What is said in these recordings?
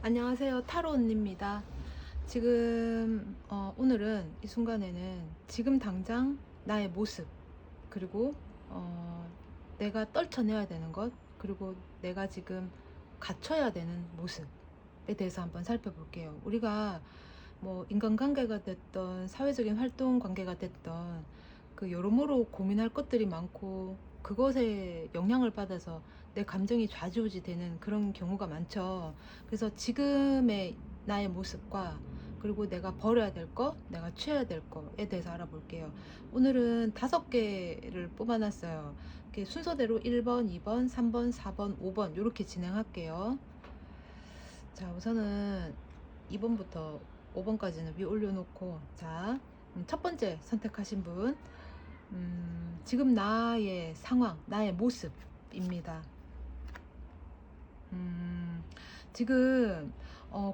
안녕하세요. 타로 언니입니다. 지금 오늘은 이 순간에는 지금 당장 나의 모습, 그리고 내가 떨쳐내야 되는 것, 그리고 내가 지금 갖춰야 되는 모습에 대해서 한번 살펴볼게요. 우리가 뭐 인간관계가 됐던 사회적인 활동 관계가 됐던 그 여러모로 고민할 것들이 많고 그것에 영향을 받아서 내 감정이 좌지우지 되는 그런 경우가 많죠. 그래서 지금의 나의 모습과 그리고 내가 버려야 될 거, 내가 취해야 될 거에 대해서 알아볼게요. 오늘은 5개를 뽑아놨어요. 이렇게 순서대로 1번, 2번, 3번, 4번, 5번 이렇게 진행할게요. 자, 우선은 2번부터 5번까지는 위에 올려놓고, 자, 첫 번째 선택하신 분, 지금 나의 상황, 나의 모습입니다. 지금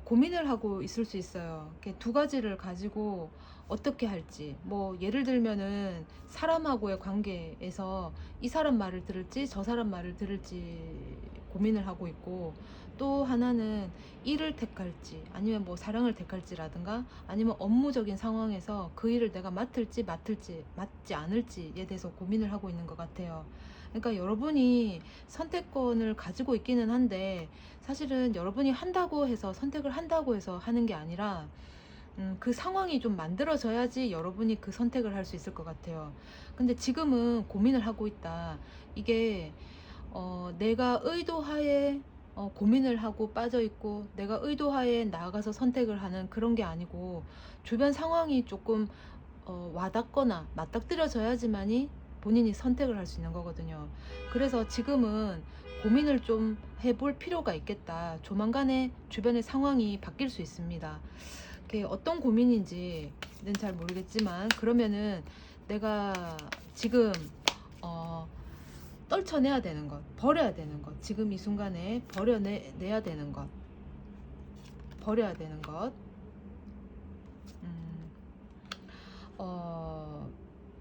고민을 하고 있을 수 있어요. 이렇게 두 가지를 가지고 어떻게 할지, 뭐 예를 들면은 사람하고의 관계에서 이 사람 말을 들을지 저 사람 말을 들을지 고민을 하고 있고, 또 하나는 일을 택할지 아니면 뭐 사랑을 택할지라든가, 아니면 업무적인 상황에서 그 일을 내가 맡을지 맡지 않을지에 대해서 고민을 하고 있는 것 같아요. 그러니까 여러분이 선택권을 가지고 있기는 한데, 사실은 여러분이 한다고 해서 선택을 한다고 해서 하는 게 아니라 그 상황이 좀 만들어져야지 여러분이 그 선택을 할 수 있을 것 같아요. 근데 지금은 고민을 하고 있다. 이게 내가 의도하에 고민을 하고 빠져 있고 내가 의도하에 나아가서 선택을 하는 그런 게 아니고, 주변 상황이 조금 와닿거나 맞닥뜨려져야지만이 본인이 선택을 할 수 있는 거거든요. 그래서 지금은 고민을 좀 해볼 필요가 있겠다. 조만간에 주변의 상황이 바뀔 수 있습니다. 그게 어떤 고민인지는 잘 모르겠지만, 그러면은 내가 지금 어, 떨쳐내야 되는 것, 버려야 되는 것, 지금 이 순간에 버려내야 되는 것, 버려야 되는 것, 음,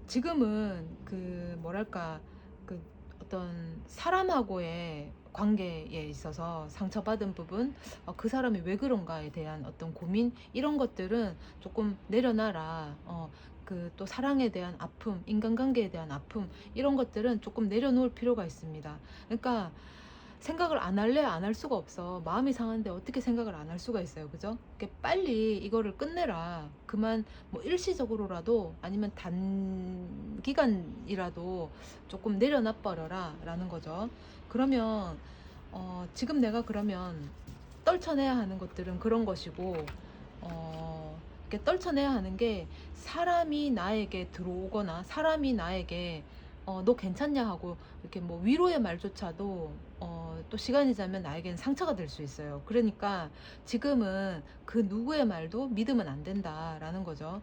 지금은 그 뭐랄까, 그 어떤 사람하고의 관계에 있어서 상처받은 부분, 그 사람이 왜 그런가에 대한 어떤 고민, 이런 것들은 조금 내려놔라. 그 또 사랑에 대한 아픔, 인간관계에 대한 아픔, 이런 것들은 조금 내려놓을 필요가 있습니다. 그러니까 생각을 안 할래 안 할 수가 없어. 마음이 상한데 어떻게 생각을 안 할 수가 있어요, 그죠? 빨리 이거를 끝내라. 그만, 뭐 일시적으로라도 아니면 단기간이라도 조금 내려놔 버려라 라는 거죠. 그러면 지금 내가 그러면 떨쳐내야 하는 것들은 그런 것이고, 이렇게 떨쳐내야 하는 게, 사람이 나에게 들어오거나 사람이 나에게 너 괜찮냐 하고 이렇게 뭐 위로의 말조차도 또 시간이 지나면 나에게는 상처가 될 수 있어요. 그러니까 지금은 그 누구의 말도 믿으면 안 된다라는 거죠.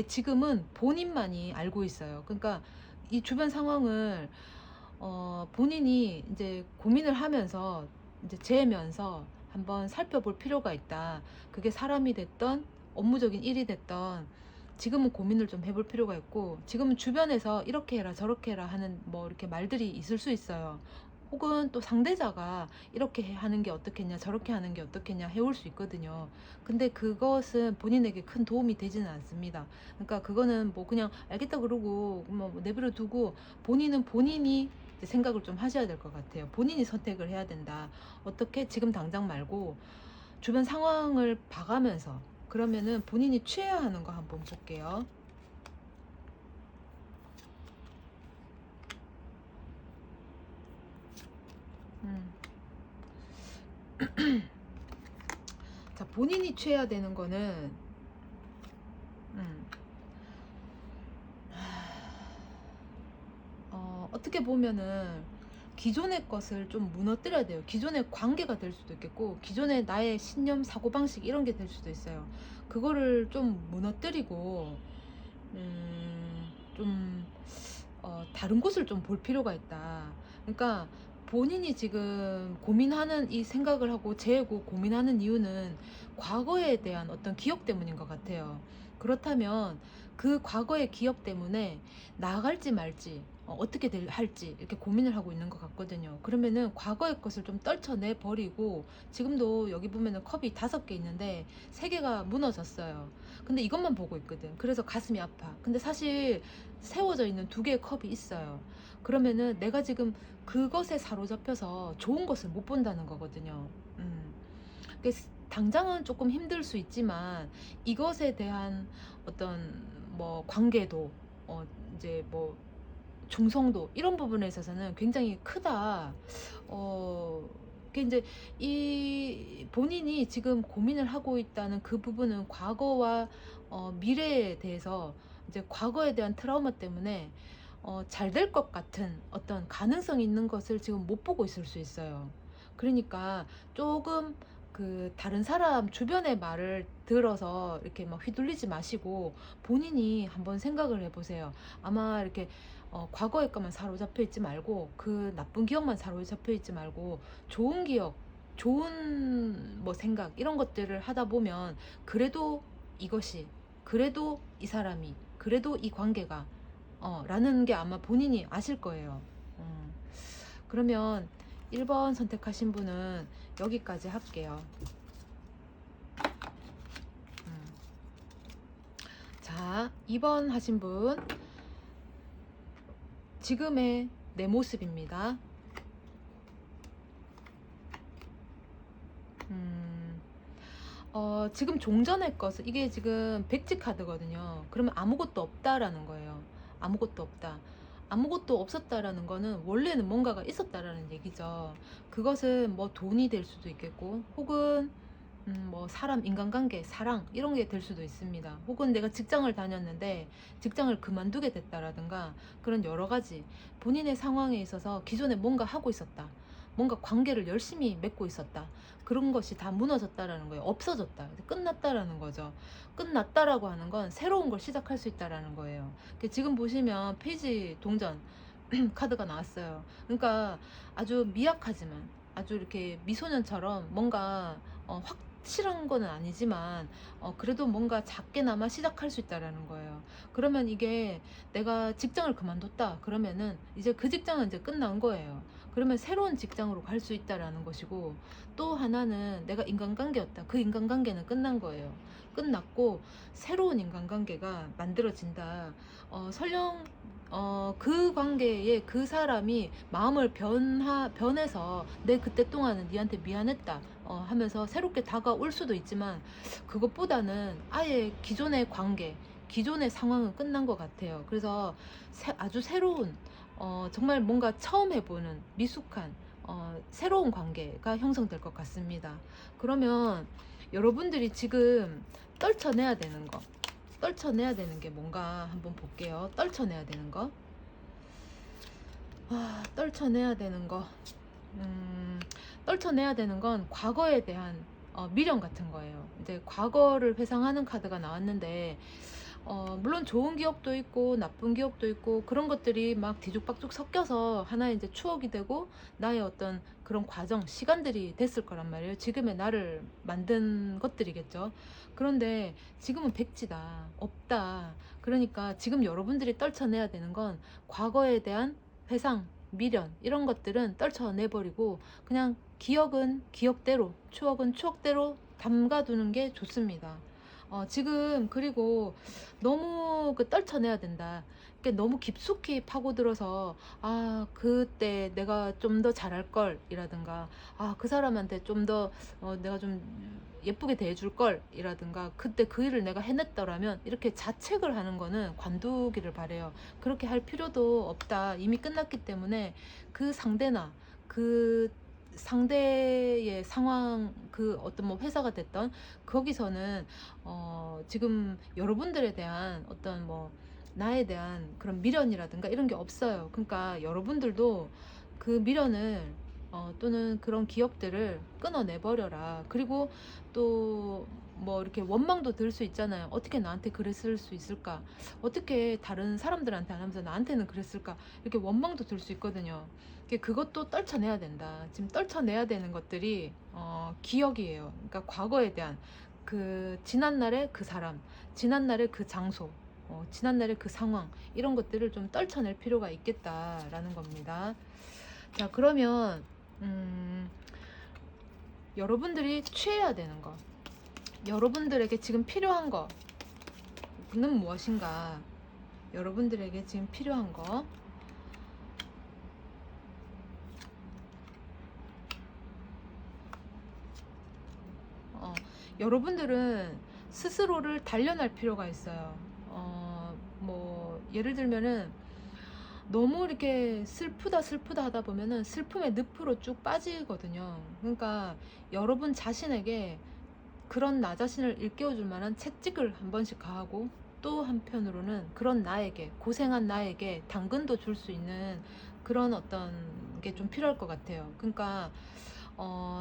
지금은 본인만이 알고 있어요. 그러니까 이 주변 상황을 본인이 이제 고민을 하면서 이제 재면서 한번 살펴볼 필요가 있다. 그게 사람이 됐던 업무적인 일이 됐던, 지금은 고민을 좀 해볼 필요가 있고, 지금은 주변에서 이렇게 해라 저렇게 해라 하는 뭐 이렇게 말들이 있을 수 있어요. 혹은 또 상대자가 이렇게 하는 게 어떻겠냐 저렇게 하는 게 어떻겠냐 해올 수 있거든요. 근데 그것은 본인에게 큰 도움이 되지는 않습니다. 그러니까 그거는 뭐 그냥 알겠다 그러고 뭐 내버려 두고, 본인은 본인이 생각을 좀 하셔야 될 것 같아요. 본인이 선택을 해야 된다. 어떻게, 지금 당장 말고 주변 상황을 봐가면서, 그러면은 본인이 취해야 하는 거 한번 볼게요. 음. 자, 본인이 취해야 되는 거는, 음, 어떻게 보면은 기존의 것을 좀 무너뜨려야 돼요. 기존의 관계가 될 수도 있겠고, 기존의 나의 신념, 사고방식 이런 게 될 수도 있어요. 그거를 좀 무너뜨리고, 좀 다른 곳을 좀 볼 필요가 있다. 그러니까 본인이 지금 고민하는, 이 생각을 하고 재고 고민하는 이유는 과거에 대한 어떤 기억 때문인 것 같아요. 그렇다면 그 과거의 기억 때문에 나아갈지 말지, 어떻게 할지 이렇게 고민을 하고 있는 것 같거든요. 그러면은 과거의 것을 좀 떨쳐내 버리고, 지금도 여기 보면은 컵이 5개 있는데 3개가 무너졌어요. 근데 이것만 보고 있거든. 그래서 가슴이 아파. 근데 사실 세워져 있는 2개의 컵이 있어요. 그러면은 내가 지금 그것에 사로잡혀서 좋은 것을 못 본다는 거거든요. 당장은 조금 힘들 수 있지만 이것에 대한 어떤 뭐 관계도, 어 이제 뭐 중성도, 이런 부분에 있어서는 굉장히 크다. 그게 이제 이 본인이 지금 고민을 하고 있다는 그 부분은 과거와 미래에 대해서, 이제 과거에 대한 트라우마 때문에 잘 될 것 같은 어떤 가능성이 있는 것을 지금 못 보고 있을 수 있어요. 그러니까 조금 그 다른 사람 주변의 말을 들어서 이렇게 막 휘둘리지 마시고 본인이 한번 생각을 해보세요. 아마 이렇게 과거의 것만 사로잡혀 있지 말고, 그 나쁜 기억만 사로잡혀 있지 말고 좋은 기억, 좋은 뭐 생각, 이런 것들을 하다 보면 그래도 이것이, 그래도 이 사람이, 그래도 이 관계가 라는 게 아마 본인이 아실 거예요. 그러면 1번 선택하신 분은 여기까지 할게요. 자, 2번 하신 분, 지금의 내 모습입니다. 지금 종전의 것을, 이게 지금 백지 카드거든요. 그러면 아무것도 없다라는 거예요. 아무것도 없다. 아무것도 없었다라는 거는 원래는 뭔가가 있었다라는 얘기죠. 그것은 뭐 돈이 될 수도 있겠고, 혹은 뭐 사람, 인간관계, 사랑, 이런 게 될 수도 있습니다. 혹은 내가 직장을 다녔는데 직장을 그만두게 됐다라든가, 그런 여러 가지 본인의 상황에 있어서 기존에 뭔가 하고 있었다, 뭔가 관계를 열심히 맺고 있었다, 그런 것이 다 무너졌다라는 거예요. 없어졌다, 끝났다라는 거죠. 끝났다라고 하는 건 새로운 걸 시작할 수 있다라는 거예요. 지금 보시면 페이지 동전 카드가 나왔어요. 그러니까 아주 미약하지만, 아주 이렇게 미소년처럼 뭔가 확실한 거는 아니지만 그래도 뭔가 작게나마 시작할 수 있다라는 거예요. 그러면 이게, 내가 직장을 그만뒀다 그러면은 이제 그 직장은 이제 끝난 거예요. 그러면 새로운 직장으로 갈 수 있다라는 것이고, 또 하나는 내가 인간관계였다, 그 인간관계는 끝난 거예요. 끝났고 새로운 인간관계가 만들어진다. 설령 그 관계에 그 사람이 마음을 변해서 내 그때 동안은 니한테 미안했다 하면서 새롭게 다가올 수도 있지만, 그것보다는 아예 기존의 관계, 기존의 상황은 끝난 것 같아요. 그래서 아주 새로운, 정말 뭔가 처음 해보는 미숙한 새로운 관계가 형성될 것 같습니다. 그러면 여러분들이 지금 떨쳐내야 되는 거, 떨쳐내야 되는 게 뭔가 한번 볼게요. 떨쳐내야 되는 거. 떨쳐내야 되는 거. 떨쳐내야 되는 건 과거에 대한 미련 같은 거예요. 이제 과거를 회상하는 카드가 나왔는데, 물론 좋은 기억도 있고 나쁜 기억도 있고, 그런 것들이 막 뒤죽박죽 섞여서 하나의 이제 추억이 되고 나의 어떤 그런 과정, 시간들이 됐을 거란 말이에요. 지금의 나를 만든 것들이겠죠. 그런데 지금은 백지다, 없다. 그러니까 지금 여러분들이 떨쳐내야 되는 건 과거에 대한 회상, 미련, 이런 것들은 떨쳐내버리고 그냥 기억은 기억대로, 추억은 추억대로 담가두는 게 좋습니다. 지금, 그리고 너무 떨쳐내야 된다, 너무 깊숙이 파고들어서, 그때 내가 좀 더 잘할 걸 이라든가, 그 사람한테 좀 더 내가 좀 예쁘게 대해줄 걸 이라든가, 그때 그 일을 내가 해냈더라면, 이렇게 자책을 하는 거는 관두기를 바래요. 그렇게 할 필요도 없다. 이미 끝났기 때문에 그 상대나 그 상대의 상황, 그 어떤 뭐 회사가 됐던 거기서는 지금 여러분들에 대한 어떤 뭐 나에 대한 그런 미련이라든가 이런 게 없어요. 그러니까 여러분들도 그 미련을 또는 그런 기억들을 끊어내 버려라. 그리고 또 뭐 이렇게 원망도 들 수 있잖아요. 어떻게 나한테 그랬을 수 있을까? 어떻게 다른 사람들한테 안 하면서 나한테는 그랬을까? 이렇게 원망도 들 수 있거든요. 그것도 떨쳐내야 된다. 지금 떨쳐내야 되는 것들이 기억이에요. 그러니까 과거에 대한 그 지난날의 그 사람, 지난날의 그 장소, 지난날의 그 상황 이런 것들을 좀 떨쳐낼 필요가 있겠다라는 겁니다. 자, 그러면 여러분들이 취해야 되는 거, 여러분들에게 지금 필요한 거는 무엇인가? 여러분들에게 지금 필요한 거, 여러분들은 스스로를 단련할 필요가 있어요. 뭐 예를 들면은 너무 이렇게 슬프다 하다 보면은 슬픔의 늪으로 쭉 빠지거든요. 그러니까 여러분 자신에게 그런 나 자신을 일깨워줄 만한 채찍을 한 번씩 가하고, 또 한편으로는 그런 나에게, 고생한 나에게 당근도 줄 수 있는 그런 어떤 게 좀 필요할 것 같아요. 그러니까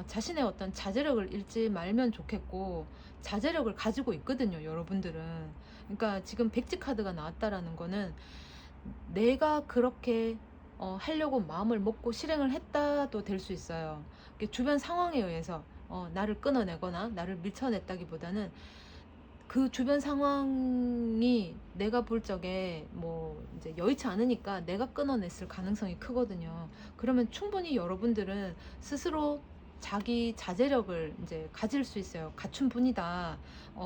자신의 어떤 자제력을 잃지 말면 좋겠고, 자제력을 가지고 있거든요, 여러분들은. 그러니까 지금 백지 카드가 나왔다라는 거는 내가 그렇게 하려고 마음을 먹고 실행을 했다도 될 수 있어요. 주변 상황에 의해서 나를 끊어내거나 나를 밀쳐냈다기보다는 그 주변 상황이 내가 볼 적에 뭐 이제 여의치 않으니까 내가 끊어냈을 가능성이 크거든요. 그러면 충분히 여러분들은 스스로 자기 자제력을 이제 가질 수 있어요. 갖춘 분이다.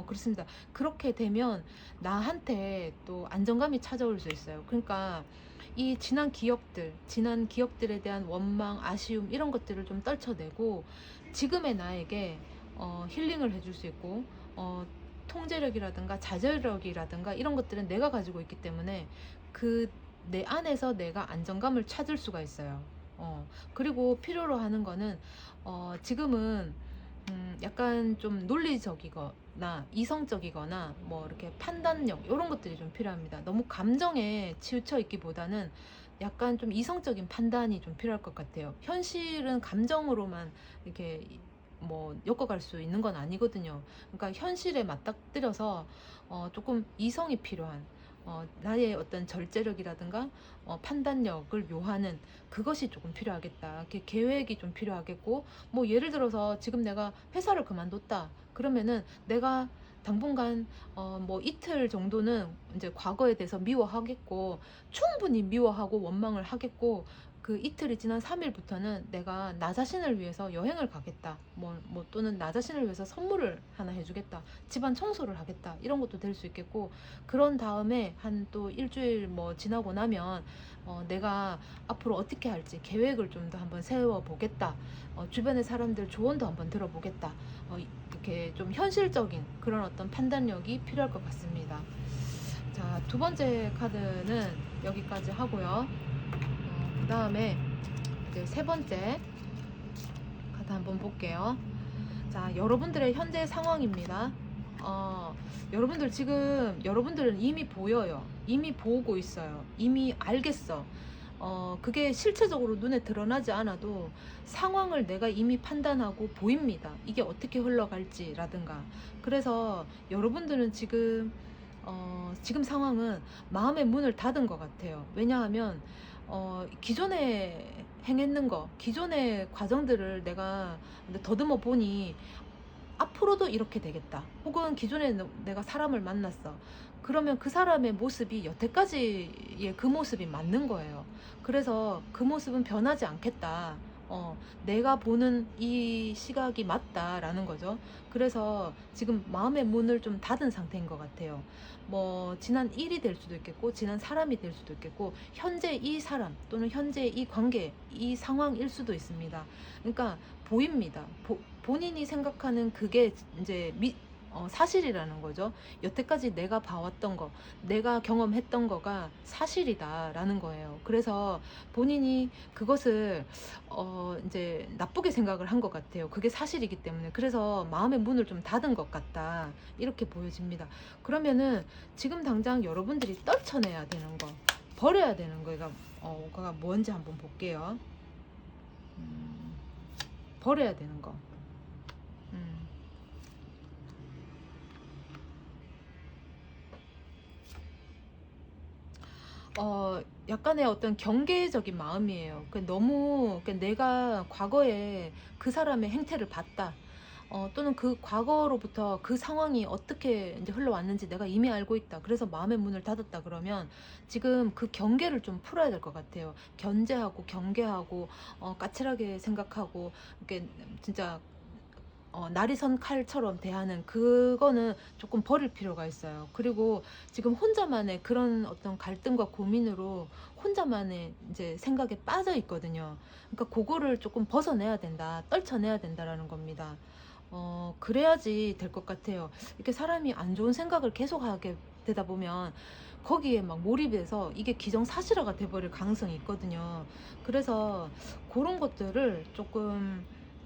그렇습니다. 그렇게 되면 나한테 또 안정감이 찾아올 수 있어요. 그러니까 이 지난 기억들에 대한 원망, 아쉬움 이런 것들을 좀 떨쳐내고 지금의 나에게 힐링을 해줄 수 있고, 통제력이라든가 자제력이라든가 이런 것들은 내가 가지고 있기 때문에 그 내 안에서 내가 안정감을 찾을 수가 있어요. 그리고 필요로 하는 거는 지금은 약간 좀 논리적이거나 이성적이거나 뭐 이렇게 판단력 이런 것들이 좀 필요합니다. 너무 감정에 치우쳐 있기보다는 약간 좀 이성적인 판단이 좀 필요할 것 같아요. 현실은 감정으로만 이렇게 뭐 엮어갈 수 있는 건 아니거든요. 그러니까 현실에 맞닥뜨려서 조금 이성이 필요한, 나의 어떤 절제력이라든가 판단력을 요하는 그것이 조금 필요하겠다. 이렇게 계획이 좀 필요하겠고, 뭐 예를 들어서 지금 내가 회사를 그만뒀다. 그러면은 내가 당분간 뭐 이틀 정도는 이제 과거에 대해서 미워하겠고, 충분히 미워하고 원망을 하겠고, 그 이틀이 지난 3일부터는 내가 나 자신을 위해서 여행을 가겠다. 뭐 또는 나 자신을 위해서 선물을 하나 해주겠다. 집안 청소를 하겠다. 이런 것도 될 수 있겠고, 그런 다음에 한 또 일주일 뭐 지나고 나면 내가 앞으로 어떻게 할지 계획을 좀 더 한번 세워보겠다. 주변의 사람들 조언도 한번 들어보겠다. 이렇게 좀 현실적인 그런 어떤 판단력이 필요할 것 같습니다. 자, 두 번째 카드는 여기까지 하고요. 그 다음에 이제 세 번째 카드 한번 볼게요. 자, 여러분들의 현재 상황입니다. 여러분들 지금, 여러분들은 이미 보여요. 이미 보고 있어요. 이미 알겠어. 그게 실체적으로 눈에 드러나지 않아도 상황을 내가 이미 판단하고 보입니다. 이게 어떻게 흘러갈지라든가. 그래서 여러분들은 지금 상황은 마음의 문을 닫은 것 같아요. 왜냐하면 기존에 행했는 거, 기존의 과정들을 내가 더듬어 보니 앞으로도 이렇게 되겠다. 혹은 기존에 내가 사람을 만났어. 그러면 그 사람의 모습이 여태까지의 그 모습이 맞는 거예요. 그래서 그 모습은 변하지 않겠다. 내가 보는 이 시각이 맞다라는 거죠. 그래서 지금 마음의 문을 좀 닫은 상태인 것 같아요. 뭐 지난 일이 될 수도 있겠고, 지난 사람이 될 수도 있겠고, 현재 이 사람 또는 현재 이 관계, 이 상황일 수도 있습니다. 그러니까 보입니다. 본인이 생각하는 그게 이제 사실이라는 거죠. 여태까지 내가 봐왔던 거, 내가 경험했던 거가 사실이다라는 거예요. 그래서 본인이 그것을 이제 나쁘게 생각을 한 것 같아요. 그게 사실이기 때문에. 그래서 마음의 문을 좀 닫은 것 같다, 이렇게 보여집니다. 그러면은 지금 당장 여러분들이 떨쳐내야 되는 거, 버려야 되는 거가 뭔지 한번 볼게요. 버려야 되는 거. 약간의 어떤 경계적인 마음이에요. 너무 내가 과거에 그 사람의 행태를 봤다. 또는 그 과거로부터 그 상황이 어떻게 이제 흘러왔는지 내가 이미 알고 있다. 그래서 마음의 문을 닫았다 그러면 지금 그 경계를 좀 풀어야 될 것 같아요. 견제하고 경계하고 까칠하게 생각하고 이렇게 진짜 날이 선 칼처럼 대하는 그거는 조금 버릴 필요가 있어요. 그리고 지금 혼자만의 그런 어떤 갈등과 고민으로 혼자만의 이제 생각에 빠져 있거든요. 그러니까 그거를 조금 벗어내야 된다, 떨쳐내야 된다라는 겁니다. 그래야지 될 것 같아요. 이렇게 사람이 안 좋은 생각을 계속 하게 되다 보면 거기에 막 몰입해서 이게 기정사실화가 돼버릴 가능성이 있거든요. 그래서 그런 것들을 조금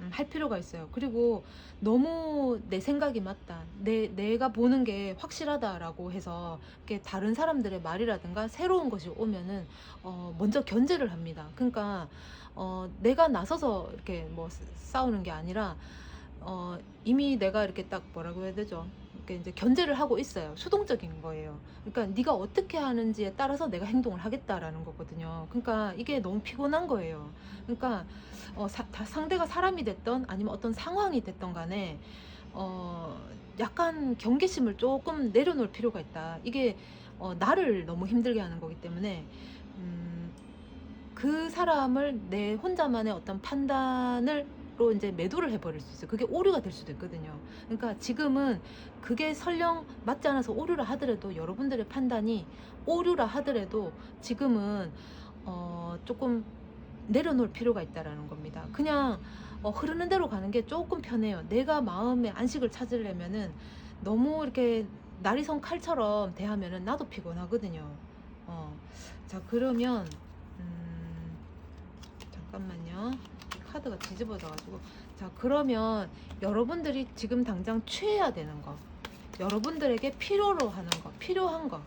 할 필요가 있어요. 그리고 너무 내 생각이 맞다, 내가 보는 게 확실하다라고 해서 이렇게 다른 사람들의 말이라든가 새로운 것이 오면은 먼저 견제를 합니다. 그러니까 내가 나서서 이렇게 뭐 싸우는 게 아니라 이미 내가 이렇게 딱 뭐라고 해야 되죠? 이렇게 이제 견제를 하고 있어요. 수동적인 거예요. 그러니까 네가 어떻게 하는지에 따라서 내가 행동을 하겠다라는 거거든요. 그러니까 이게 너무 피곤한 거예요. 그러니까 상대가 사람이 됐던 아니면 어떤 상황이 됐던 간에 약간 경계심을 조금 내려놓을 필요가 있다. 이게 나를 너무 힘들게 하는 거기 때문에 그 사람을 내 혼자만의 어떤 판단을 로 이제 매도를 해버릴 수 있어요. 그게 오류가 될 수도 있거든요. 그러니까 지금은 그게 설령 맞지 않아서 오류라 하더라도, 여러분들의 판단이 오류라 하더라도 지금은 조금 내려놓을 필요가 있다라는 겁니다. 그냥 흐르는 대로 가는 게 조금 편해요. 내가 마음의 안식을 찾으려면은 너무 이렇게 날이 선 칼처럼 대하면은 나도 피곤하거든요. 자, 그러면 잠깐만요. 카드가 뒤집어져가지고. 자, 그러면 여러분들이 지금 당장 취해야 되는 거, 여러분들에게 필요로 하는 거, 필요한 거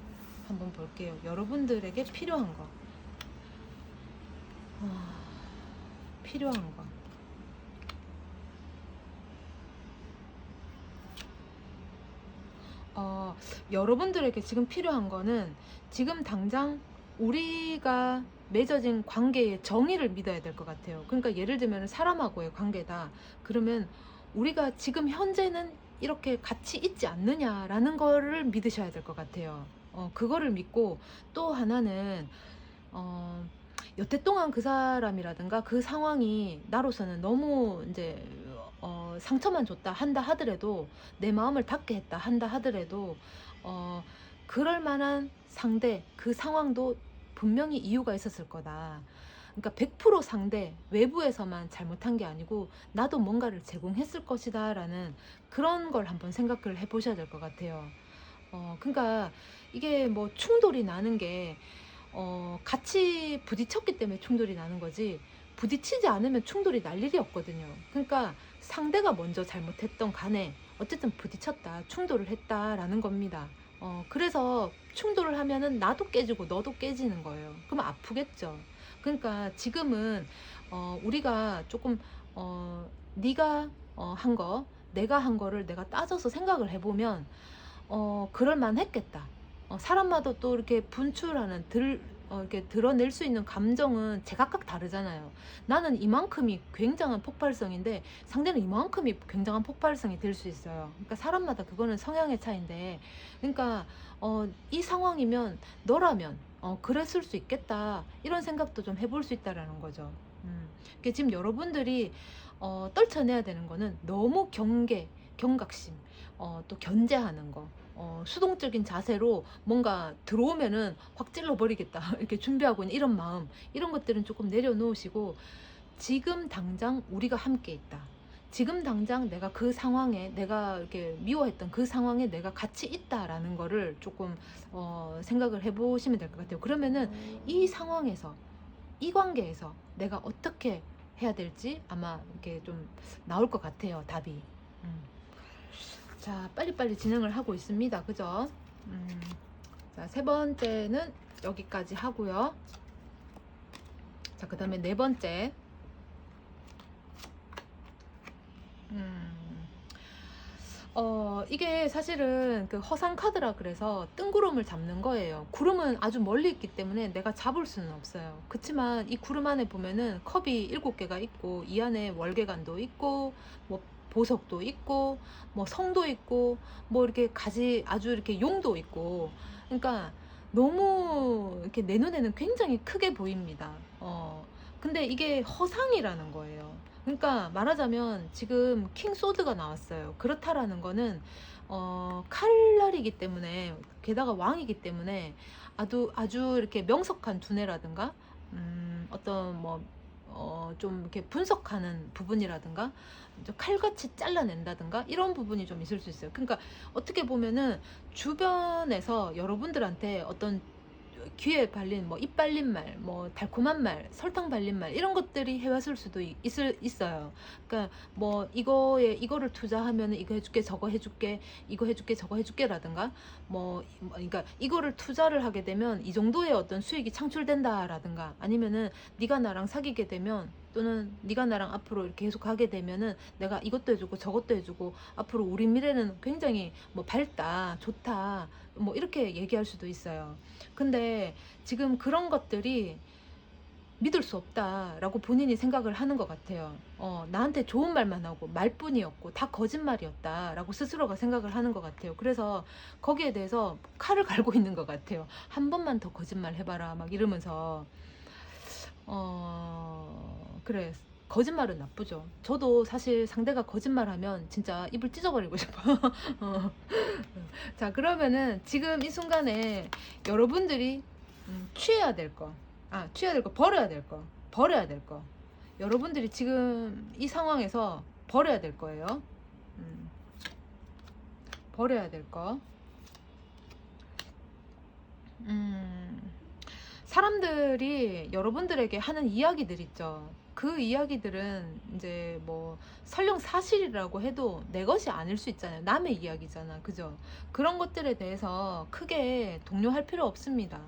한번 볼게요. 여러분들에게 필요한 거, 필요한 거. 여러분들에게 지금 필요한 거는 지금 당장 우리가 맺어진 관계의 정의를 믿어야 될 것 같아요. 그러니까 예를 들면 사람하고의 관계다. 그러면 우리가 지금 현재는 이렇게 같이 있지 않느냐라는 거를 믿으셔야 될 것 같아요. 그거를 믿고, 또 하나는 여태 동안 그 사람이라든가 그 상황이 나로서는 너무 이제 상처만 줬다 한다 하더라도, 내 마음을 닫게 했다 한다 하더라도 그럴 만한 상대, 그 상황도 분명히 이유가 있었을 거다. 그러니까 100% 상대, 외부에서만 잘못한 게 아니고 나도 뭔가를 제공했을 것이다 라는 그런 걸 한번 생각을 해 보셔야 될 것 같아요. 그러니까 이게 뭐 충돌이 나는 게 같이 부딪혔기 때문에 충돌이 나는 거지, 부딪히지 않으면 충돌이 날 일이 없거든요. 그러니까 상대가 먼저 잘못했던 간에 어쨌든 부딪혔다, 충돌을 했다라는 겁니다. 그래서 충돌을 하면은 나도 깨지고 너도 깨지는 거예요. 그럼 아프겠죠. 그러니까 지금은 우리가 조금 네가 한 거, 내가 한 거를 내가 따져서 생각을 해보면 그럴만 했겠다. 사람마다 또 이렇게 분출하는 이렇게 드러낼 수 있는 감정은 제각각 다르잖아요. 나는 이만큼이 굉장한 폭발성인데 상대는 이만큼이 굉장한 폭발성이 될 수 있어요. 그러니까 사람마다 그거는 성향의 차이인데, 그러니까 이 상황이면 너라면 그랬을 수 있겠다, 이런 생각도 좀 해볼 수 있다라는 거죠. 그러니까 지금 여러분들이 떨쳐내야 되는 거는 너무 경각심, 또 견제하는 거, 수동적인 자세로 뭔가 들어오면은 확 찔러버리겠다 이렇게 준비하고 있는 이런 마음, 이런 것들은 조금 내려놓으시고, 지금 당장 우리가 함께 있다, 지금 당장 내가 그 상황에, 내가 이렇게 미워했던 그 상황에 내가 같이 있다라는 거를 조금 생각을 해보시면 될 것 같아요. 그러면은 이 상황에서, 이 관계에서 내가 어떻게 해야 될지 아마 이렇게 좀 나올 것 같아요, 답이. 자, 빨리빨리 진행을 하고 있습니다. 그죠? 자, 세 번째는 여기까지 하고요. 자, 그 다음에 네 번째. 이게 사실은 그 허상 카드라 그래서 뜬구름을 잡는 거예요. 구름은 아주 멀리 있기 때문에 내가 잡을 수는 없어요. 그렇지만 이 구름 안에 보면은 컵이 7개가 있고, 이 안에 월계관도 있고, 뭐 보석도 있고 뭐 성도 있고 뭐 이렇게 가지 아주 이렇게 용도 있고, 그러니까 너무 이렇게 내 눈에는 굉장히 크게 보입니다. 근데 이게 허상이라는 거예요. 그러니까 말하자면 지금 킹 소드가 나왔어요. 그렇다라는 거는 칼날이기 때문에, 게다가 왕이기 때문에 아주 이렇게 명석한 두뇌라든가 어떤 뭐 좀 이렇게 분석하는 부분이라든가 좀 칼같이 잘라낸다든가 이런 부분이 좀 있을 수 있어요. 그러니까 어떻게 보면은 주변에서 여러분들한테 어떤 귀에 발린 뭐 입 발린 말, 뭐 달콤한 말, 설탕 발린 말 이런 것들이 해왔을 수도 있어요. 그러니까 뭐 이거를 투자하면은 이거 해줄게, 저거 해줄게, 이거 해줄게, 저거 해줄게라든가 그러니까 이거를 투자를 하게 되면 이 정도의 어떤 수익이 창출된다라든가, 아니면은 네가 나랑 사귀게 되면, 또는 네가 나랑 앞으로 이렇게 계속 가게 되면은 내가 이것도 해주고 저것도 해주고 앞으로 우리 미래는 굉장히 뭐 밝다, 좋다, 뭐 이렇게 얘기할 수도 있어요. 근데 지금 그런 것들이 믿을 수 없다라고 본인이 생각을 하는 것 같아요. 나한테 좋은 말만 하고 말뿐이었고 다 거짓말이었다라고 스스로가 생각을 하는 것 같아요. 그래서 거기에 대해서 칼을 갈고 있는 것 같아요. 한 번만 더 거짓말 해봐라 막 이러면서. 그래, 거짓말은 나쁘죠. 저도 사실 상대가 거짓말하면 진짜 입을 찢어버리고 싶어요. 어. 자, 그러면은 지금 이 순간에 여러분들이 취해야 될 거, 취해야 될 거, 버려야 될 거, 버려야 될 거. 여러분들이 지금 이 상황에서 버려야 될 거예요. 음, 버려야 될 거. 사람들이 여러분들에게 하는 이야기들 있죠. 그 이야기들은 이제 뭐 설령 사실이라고 해도 내 것이 아닐 수 있잖아요. 남의 이야기잖아. 그죠? 그런 것들에 대해서 크게 동요할 필요 없습니다.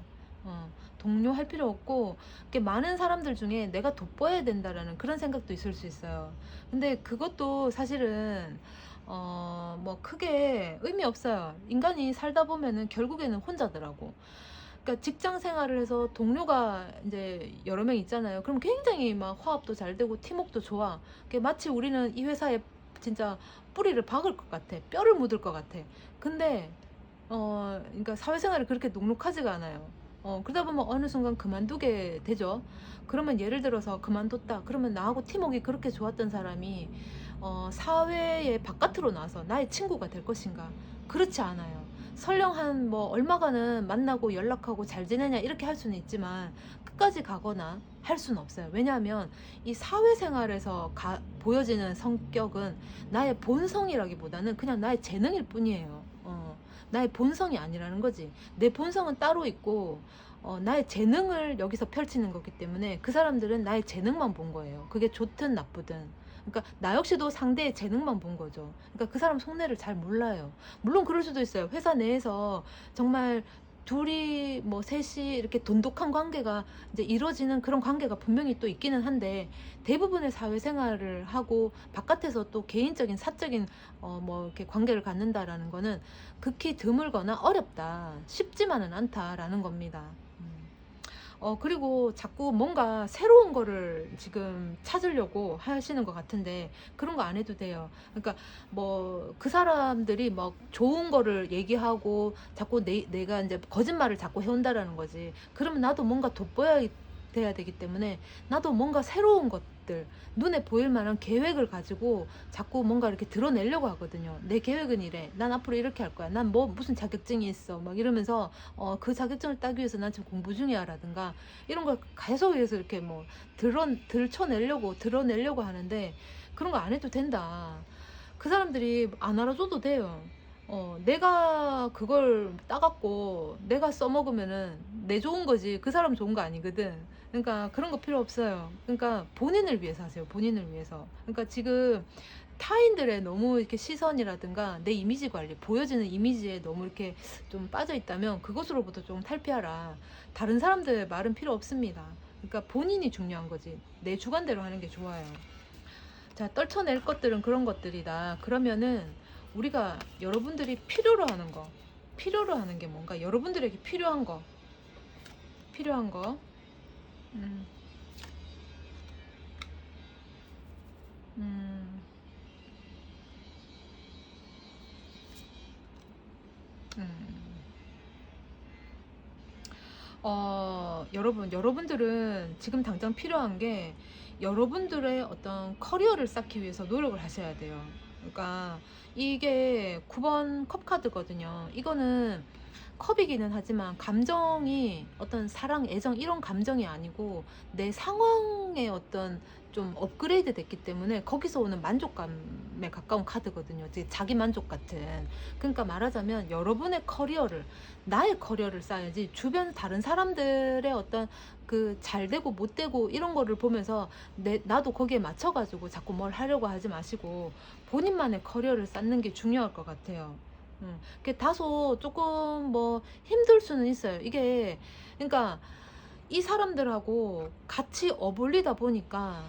동요할 필요 없고, 이렇게 많은 사람들 중에 내가 돋보여야 된다라는 그런 생각도 있을 수 있어요. 근데 그것도 사실은 뭐 크게 의미 없어요. 인간이 살다 보면은 결국에는 혼자더라고. 그러니까 직장 생활을 해서 동료가 이제 여러 명 있잖아요. 그럼 굉장히 막 화합도 잘 되고 팀워크도 좋아. 마치 우리는 이 회사에 진짜 뿌리를 박을 것 같아. 뼈를 묻을 것 같아. 근데 그러니까 사회생활이 그렇게 녹록하지가 않아요. 그러다 보면 어느 순간 그만두게 되죠. 그러면 예를 들어서 그만뒀다. 그러면 나하고 팀워크가 그렇게 좋았던 사람이 사회의 바깥으로 나서 나의 친구가 될 것인가? 그렇지 않아요. 설령 한 뭐 얼마간은 만나고 연락하고 잘 지내냐 이렇게 할 수는 있지만 끝까지 가거나 할 수는 없어요. 왜냐하면 이 사회생활에서 보여지는 성격은 나의 본성이라기보다는 그냥 나의 재능일 뿐이에요. 나의 본성이 아니라는 거지. 내 본성은 따로 있고 나의 재능을 여기서 펼치는 거기 때문에 그 사람들은 나의 재능만 본 거예요. 그게 좋든 나쁘든. 그러니까 나 역시도 상대의 재능만 본 거죠. 그러니까 그 사람 속내를 잘 몰라요. 물론 그럴 수도 있어요. 회사 내에서 정말 둘이 뭐 셋이 이렇게 돈독한 관계가 이제 이루어지는 그런 관계가 분명히 또 있기는 한데, 대부분의 사회생활을 하고 바깥에서 또 개인적인 사적인 뭐 이렇게 관계를 갖는다라는 거는 극히 드물거나 어렵다, 쉽지만은 않다라는 겁니다. 그리고 자꾸 뭔가 새로운 거를 지금 찾으려고 하시는 것 같은데 그런 거 안 해도 돼요. 그러니까 뭐 그 사람들이 막 좋은 거를 얘기하고 자꾸 내가 이제 거짓말을 자꾸 해온다라는 거지. 그러면 나도 뭔가 돋보여야 돼야 되기 때문에 나도 뭔가 새로운 것들, 눈에 보일 만한 계획을 가지고 자꾸 뭔가 이렇게 드러내려고 하거든요. 내 계획은 이래. 난 앞으로 이렇게 할 거야. 난 뭐 무슨 자격증이 있어. 막 이러면서 그 자격증을 따기 위해서 난 지금 공부 중이야 라든가 이런 걸 계속 해서 이렇게 뭐 드러내려고 하는데 그런 거 안 해도 된다. 그 사람들이 안 알아줘도 돼요. 내가 그걸 따갖고 내가 써먹으면은 내 좋은 거지 그 사람 좋은 거 아니거든. 그러니까 그런 거 필요 없어요. 그러니까 본인을 위해서 하세요. 본인을 위해서. 그러니까 지금 타인들의 너무 이렇게 시선이라든가 내 이미지 관리, 보여지는 이미지에 너무 이렇게 좀 빠져 있다면 그것으로부터 좀 탈피하라. 다른 사람들 말은 필요 없습니다. 그러니까 본인이 중요한 거지. 내 주관대로 하는 게 좋아요. 자, 떨쳐낼 것들은 그런 것들이다. 그러면은 우리가 여러분들이 필요로 하는 게 뭔가, 여러분들에게 필요한 거, 음, 음, 음. 여러분들은 지금 당장 필요한 게 여러분들의 어떤 커리어를 쌓기 위해서 노력을 하셔야 돼요. 그러니까 이게 9번 컵 카드거든요. 이거는 컵이기는 하지만 감정이 어떤 사랑, 애정 이런 감정이 아니고 내 상황의 어떤 좀 업그레이드 됐기 때문에 거기서 오는 만족감에 가까운 카드거든요. 자기 만족 같은. 그러니까 말하자면 여러분의 커리어를, 나의 커리어를 쌓아야지 주변 다른 사람들의 어떤 그 잘 되고 못 되고 이런 거를 보면서 나도 거기에 맞춰가지고 자꾸 뭘 하려고 하지 마시고 본인만의 커리어를 쌓는 게 중요할 것 같아요. 그게 다소 조금 뭐 힘들 수는 있어요. 이게 그러니까 이 사람들하고 같이 어울리다 보니까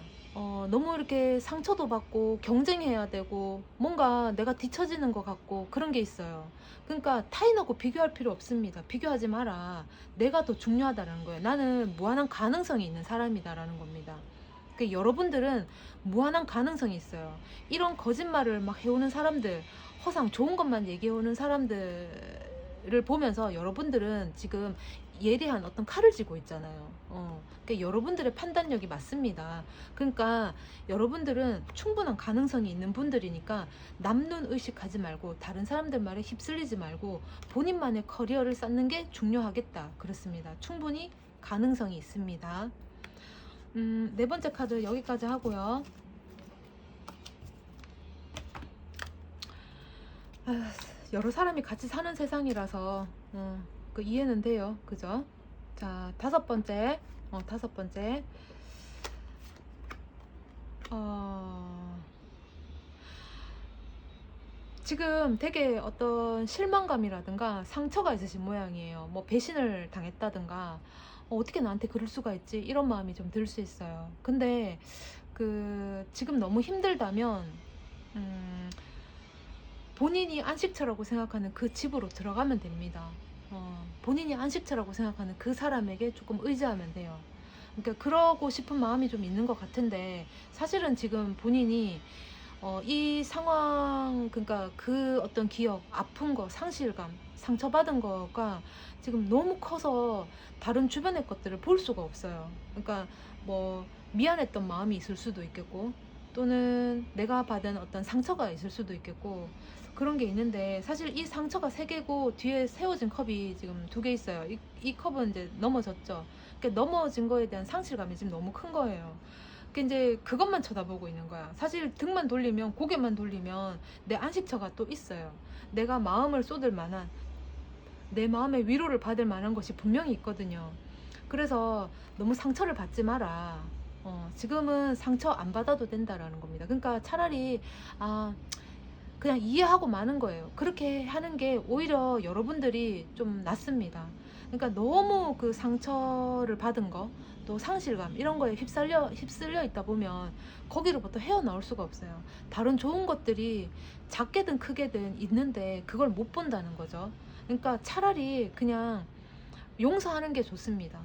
너무 이렇게 상처도 받고 경쟁해야 되고 뭔가 내가 뒤처지는 것 같고 그런 게 있어요. 그러니까 타인하고 비교할 필요 없습니다. 비교하지 마라. 내가 더 중요하다는 거예요. 나는 무한한 가능성이 있는 사람이다라는 겁니다. 여러분들은 무한한 가능성이 있어요. 이런 거짓말을 막 해오는 사람들, 허상 좋은 것만 얘기해오는 사람들을 보면서 여러분들은 지금 예리한 어떤 칼을 쥐고 있잖아요. 그러니까 여러분들의 판단력이 맞습니다. 그러니까 여러분들은 충분한 가능성이 있는 분들이니까 남눈 의식하지 말고 다른 사람들 말에 휩쓸리지 말고 본인만의 커리어를 쌓는 게 중요하겠다. 그렇습니다. 충분히 가능성이 있습니다. 네 번째 카드 여기까지 하고요. 여러 사람이 같이 사는 세상이라서 그 이해는 돼요. 그죠? 자, 다섯 번째. 다섯 번째. 지금 되게 어떤 실망감이라든가 상처가 있으신 모양이에요. 뭐 배신을 당했다든가 어떻게 나한테 그럴 수가 있지? 이런 마음이 좀 들 수 있어요. 근데 그 지금 너무 힘들다면 본인이 안식처라고 생각하는 그 집으로 들어가면 됩니다. 본인이 안식처라고 생각하는 그 사람에게 조금 의지하면 돼요. 그러니까 그러고 싶은 마음이 좀 있는 것 같은데 사실은 지금 본인이 이 상황, 그러니까 그 어떤 기억, 아픈 거, 상실감, 상처받은 거가 지금 너무 커서 다른 주변의 것들을 볼 수가 없어요. 그러니까 뭐 미안했던 마음이 있을 수도 있겠고 또는 내가 받은 어떤 상처가 있을 수도 있겠고 그런 게 있는데 사실 이 상처가 세 개고 뒤에 세워진 컵이 지금 두 개 있어요. 이 컵은 이제 넘어졌죠. 그러니까 넘어진 거에 대한 상실감이 지금 너무 큰 거예요. 이제 그것만 쳐다보고 있는 거야. 사실 등만 돌리면, 고개만 돌리면 내 안식처가 또 있어요. 내가 마음을 쏟을 만한, 내 마음의 위로를 받을 만한 것이 분명히 있거든요. 그래서 너무 상처를 받지 마라. 지금은 상처 안 받아도 된다라는 겁니다. 그러니까 차라리 그냥 이해하고 마는 거예요. 그렇게 하는 게 오히려 여러분들이 좀 낫습니다. 그러니까 너무 그 상처를 받은 거, 또 상실감 이런 거에 휩쓸려 있다 보면 거기로부터 헤어나올 수가 없어요. 다른 좋은 것들이 작게든 크게든 있는데 그걸 못 본다는 거죠. 그러니까 차라리 그냥 용서하는 게 좋습니다.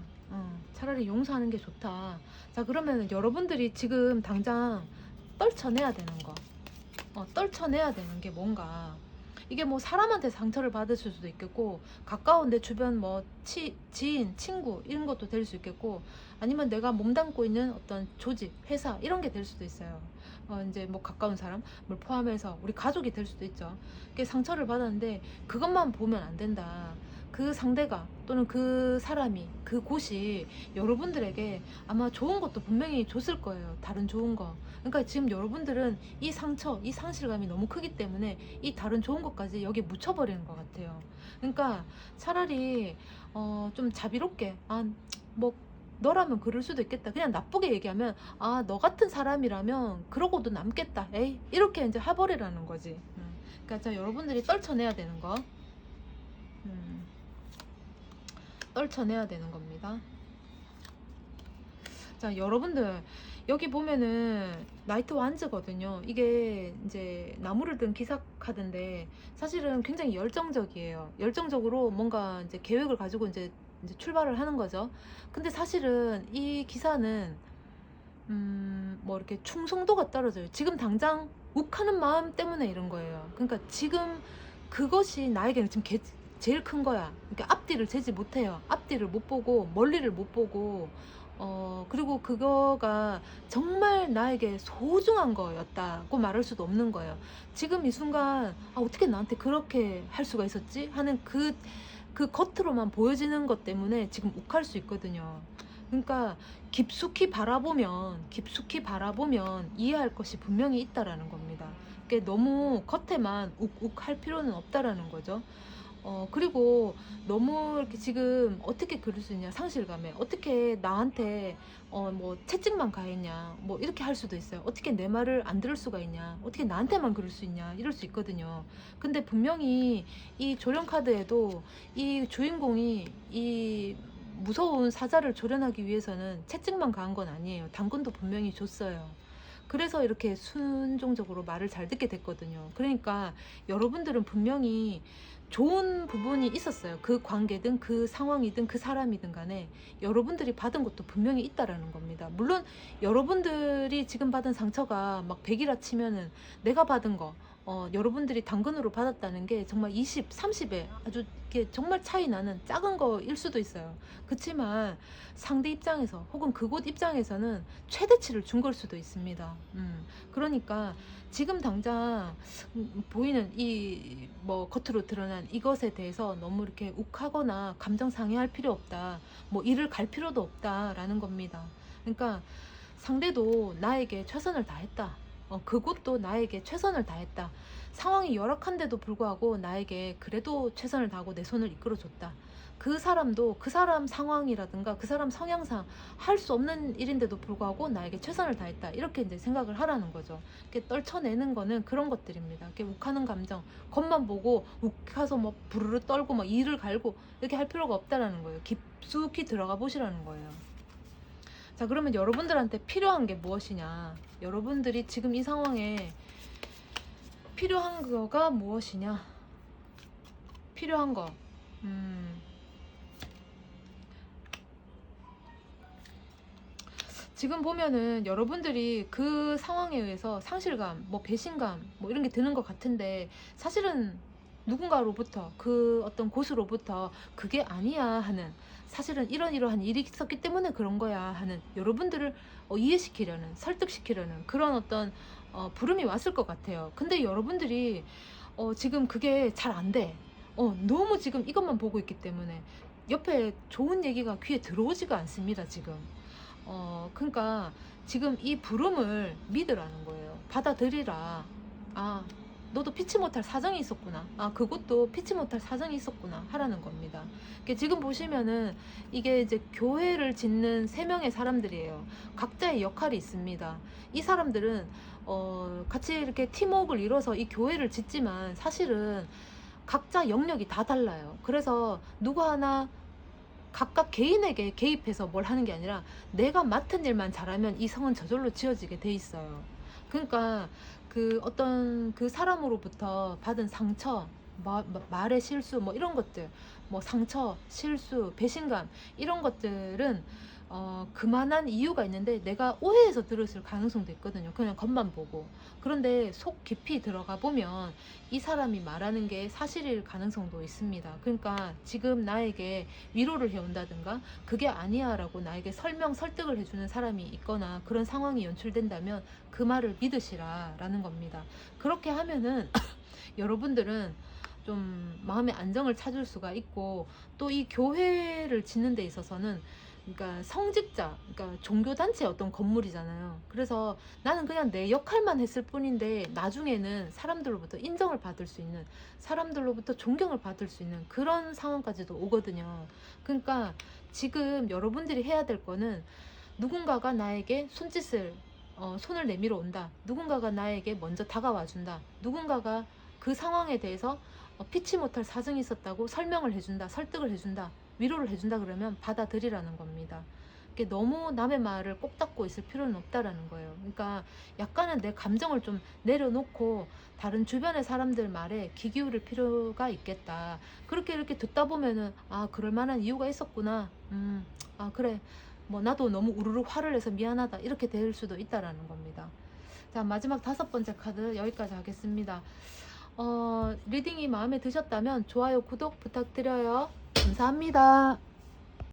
차라리 용서하는 게 좋다. 자, 그러면 여러분들이 지금 당장 떨쳐내야 되는 거, 떨쳐내야 되는 게 뭔가, 이게 뭐 사람한테 상처를 받으실 수도 있겠고 가까운 내 주변 뭐 지인, 친구 이런 것도 될 수 있겠고 아니면 내가 몸담고 있는 어떤 조직, 회사 이런 게 될 수도 있어요. 이제 뭐 가까운 사람을 포함해서 우리 가족이 될 수도 있죠. 그게 상처를 받았는데 그것만 보면 안 된다. 그 상대가 또는 그 사람이, 그 곳이 여러분들에게 아마 좋은 것도 분명히 줬을 거예요. 다른 좋은 거. 그러니까 지금 여러분들은 이 상처, 이 상실감이 너무 크기 때문에 이 다른 좋은 것까지 여기에 묻혀버리는 것 같아요. 그러니까 차라리 좀 자비롭게, 뭐 너라면 그럴 수도 있겠다. 그냥 나쁘게 얘기하면 너 같은 사람이라면 그러고도 남겠다. 에이, 이렇게 이제 해버리라는 거지. 그러니까 자, 여러분들이 떨쳐내야 되는 거. 떨쳐내야 되는 겁니다. 자, 여러분들 여기 보면은 나이트 완즈거든요. 이게 이제 나무를 든 기사 카드인데 사실은 굉장히 열정적이에요. 열정적으로 뭔가 이제 계획을 가지고 이제 출발을 하는 거죠. 근데 사실은 이 기사는 뭐 이렇게 충성도가 떨어져요. 지금 당장 욱하는 마음 때문에 이런 거예요. 그러니까 지금 그것이 나에게는 지금 제일 큰 거야. 그러니까 앞뒤를 재지 못해요. 앞뒤를 못 보고 멀리를 못 보고 그리고 그거가 정말 나에게 소중한 거였다고 말할 수도 없는 거예요. 지금 이 순간 어떻게 나한테 그렇게 할 수가 있었지? 하는 그 겉으로만 보여지는 것 때문에 지금 욱할 수 있거든요. 그러니까 깊숙이 바라보면 이해할 것이 분명히 있다라는 겁니다. 그게 너무 겉에만 욱욱할 필요는 없다라는 거죠. 그리고 너무 이렇게 지금 어떻게 그럴 수 있냐, 상실감에. 어떻게 나한테, 뭐, 채찍만 가했냐, 뭐, 이렇게 할 수도 있어요. 어떻게 내 말을 안 들을 수가 있냐, 어떻게 나한테만 그럴 수 있냐, 이럴 수 있거든요. 근데 분명히 이 조련카드에도 이 주인공이 이 무서운 사자를 조련하기 위해서는 채찍만 가한 건 아니에요. 당근도 분명히 줬어요. 그래서 이렇게 순종적으로 말을 잘 듣게 됐거든요. 그러니까 여러분들은 분명히 좋은 부분이 있었어요. 그 관계든 그 상황이든 그 사람이든 간에 여러분들이 받은 것도 분명히 있다라는 겁니다. 물론 여러분들이 지금 받은 상처가 막 100이라 치면은 내가 받은 거 여러분들이 당근으로 받았다는 게 정말 20, 30에 아주 이게 정말 차이 나는 작은 거일 수도 있어요. 그렇지만 상대 입장에서 혹은 그곳 입장에서는 최대치를 준 걸 수도 있습니다. 그러니까 지금 당장 보이는 이 뭐 겉으로 드러난 이것에 대해서 너무 이렇게 욱하거나 감정 상해할 필요 없다. 뭐 이를 갈 필요도 없다라는 겁니다. 그러니까 상대도 나에게 최선을 다했다. 그곳도 나에게 최선을 다했다. 상황이 열악한데도 불구하고 나에게 그래도 최선을 다하고 내 손을 이끌어줬다. 그 사람도 그 사람 상황이라든가 그 사람 성향상 할 수 없는 일인데도 불구하고 나에게 최선을 다했다. 이렇게 이제 생각을 하라는 거죠. 이렇게 떨쳐내는 거는 그런 것들입니다. 이렇게 욱하는 감정, 겉만 보고 욱해서 뭐 부르르 떨고 뭐 이를 갈고 이렇게 할 필요가 없다라는 거예요. 깊숙이 들어가 보시라는 거예요. 자, 그러면 여러분들한테 필요한 게 무엇이냐? 여러분들이 지금 이 상황에 필요한 거가 무엇이냐? 필요한 거. 지금 보면은 여러분들이 그 상황에 의해서 상실감, 뭐 배신감, 뭐 이런 게 드는 것 같은데 사실은 누군가로부터 그 어떤 곳으로부터 그게 아니야 하는, 사실은 이러한 일이 있었기 때문에 그런 거야 하는, 여러분들을 이해시키려는, 설득시키려는 그런 어떤 부름이 왔을 것 같아요. 근데 여러분들이 지금 그게 잘 안 돼. 너무 지금 이것만 보고 있기 때문에 옆에 좋은 얘기가 귀에 들어오지가 않습니다 지금. 그러니까 지금 이 부름을 믿으라는 거예요. 받아들이라. 너도 피치 못할 사정이 있었구나. 그것도 피치 못할 사정이 있었구나. 하라는 겁니다. 지금 보시면은 이게 이제 교회를 짓는 3명의 사람들이에요. 각자의 역할이 있습니다. 이 사람들은 같이 이렇게 팀워크를 이뤄서 이 교회를 짓지만 사실은 각자 영역이 다 달라요. 그래서 누구 하나 각각 개인에게 개입해서 뭘 하는 게 아니라 내가 맡은 일만 잘하면 이 성은 저절로 지어지게 돼 있어요. 그러니까 그 어떤 그 사람으로부터 받은 상처, 말의 실수, 뭐 이런 것들, 뭐 상처, 실수, 배신감, 이런 것들은 그만한 이유가 있는데 내가 오해해서 들었을 가능성도 있거든요. 그냥 겉만 보고. 그런데 속 깊이 들어가 보면 이 사람이 말하는 게 사실일 가능성도 있습니다. 그러니까 지금 나에게 위로를 해온다든가 그게 아니야 라고 나에게 설득을 해주는 사람이 있거나 그런 상황이 연출된다면 그 말을 믿으시라 라는 겁니다. 그렇게 하면은 여러분들은 좀 마음의 안정을 찾을 수가 있고, 또 이 교회를 짓는 데 있어서는 그러니까 성직자, 그러니까 종교단체의 어떤 건물이잖아요. 그래서 나는 그냥 내 역할만 했을 뿐인데 나중에는 사람들로부터 인정을 받을 수 있는, 사람들로부터 존경을 받을 수 있는 그런 상황까지도 오거든요. 그러니까 지금 여러분들이 해야 될 거는 누군가가 나에게 손을 내밀어 온다. 누군가가 나에게 먼저 다가와 준다. 누군가가 그 상황에 대해서 피치 못할 사정이 있었다고 설명을 해준다. 설득을 해준다. 위로를 해준다. 그러면 받아들이라는 겁니다. 너무 남의 말을 꼭 닫고 있을 필요는 없다라는 거예요. 그러니까 약간은 내 감정을 좀 내려놓고 다른 주변의 사람들 말에 귀 기울일 필요가 있겠다. 그렇게 이렇게 듣다 보면은 그럴 만한 이유가 있었구나. 그래. 뭐 나도 너무 우르르 화를 내서 미안하다. 이렇게 될 수도 있다라는 겁니다. 자, 마지막 5번째 카드 여기까지 하겠습니다. 리딩이 마음에 드셨다면 좋아요, 구독 부탁드려요. 감사합니다.